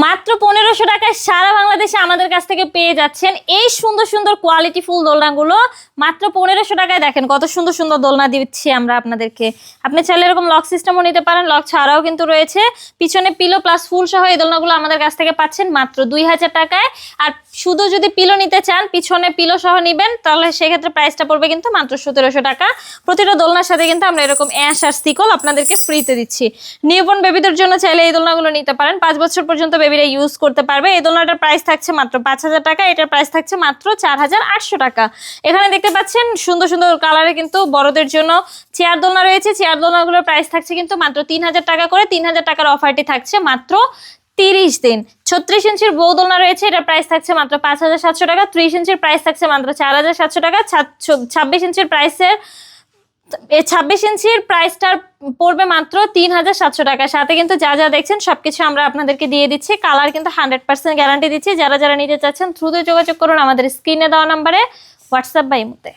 মাত্র 1500 টাকায় সারা বাংলাদেশে আমাদের কাছ থেকে পেয়ে যাচ্ছেন এই সুন্দর সুন্দর কোয়ালিটি ফুল দোলনাগুলো। মাত্র 1500 টাকায় দেখেন কত সুন্দর সুন্দর দোলনা দিচ্ছি আমরা আপনাদেরকে। আপনি চাইলে এরকম লক সিস্টেমও নিতে পারেন, লক ছাড়াও কিন্তু রয়েছে। পিছনে পিলো প্লাস ফুল সহ এই দোলনাগুলো আমাদের কাছ থেকে পাচ্ছেন মাত্র 2000 টাকায়। আর শুধু যদি পিলো নিতে চান, পিছনে পিলো সহ নিবেন, তাহলে সেক্ষেত্রে প্রাইসটা পড়বে কিন্তু মাত্র 1700 টাকা। প্রতিটা দোলনার সাথে কিন্তু আমরা এরকম অ্যাশ আর সিকল আপনাদেরকে ফ্রিতে দিচ্ছি। নিউবর্ন বেবিদের জন্য চাইলে এই দোলনাগুলো নিতে পারেন, 5 বছর পর্যন্ত বেবিরা ইউজ করতে পারবে। এই দোলনাটার প্রাইস থাকছে মাত্র 5000 টাকা, এটার প্রাইস থাকছে মাত্র 4800 টাকা। এখানে দেখতে পাচ্ছেন সুন্দর সুন্দর কালারে কিন্তু বড়দের জন্য চেয়ার দোলনা রয়েছে। চেয়ার দোলনাগুলোর প্রাইস থাকছে কিন্তু মাত্র 3000 টাকা করে। 3000 টাকার অফারটি থাকছে মাত্র 30 দিন। 36 ইঞ্চির বউ দোলনা রয়েছে, এটার প্রাইস থাকছে মাত্র 5700 টাকা। 30 ইঞ্চির প্রাইস থাকছে মাত্র 4700 টাকা। 26 ইঞ্চির প্রাইসের 26 ইঞ্চির প্রাইসটার পড়বে মাত্র 3700 টাকা। সাথে কিন্তু যা যা দেখছেন সবকিছু আমরা আপনাদেরকে দিয়ে দিচ্ছি। কালার কিন্তু 100% গ্যারান্টি দিচ্ছি। যারা যারা নিতে চাচ্ছেন দ্রুত যোগাযোগ করুন আমাদের স্ক্রিনে দেওয়া নাম্বারে, হোয়াটসঅ্যাপ বা ইমোতে।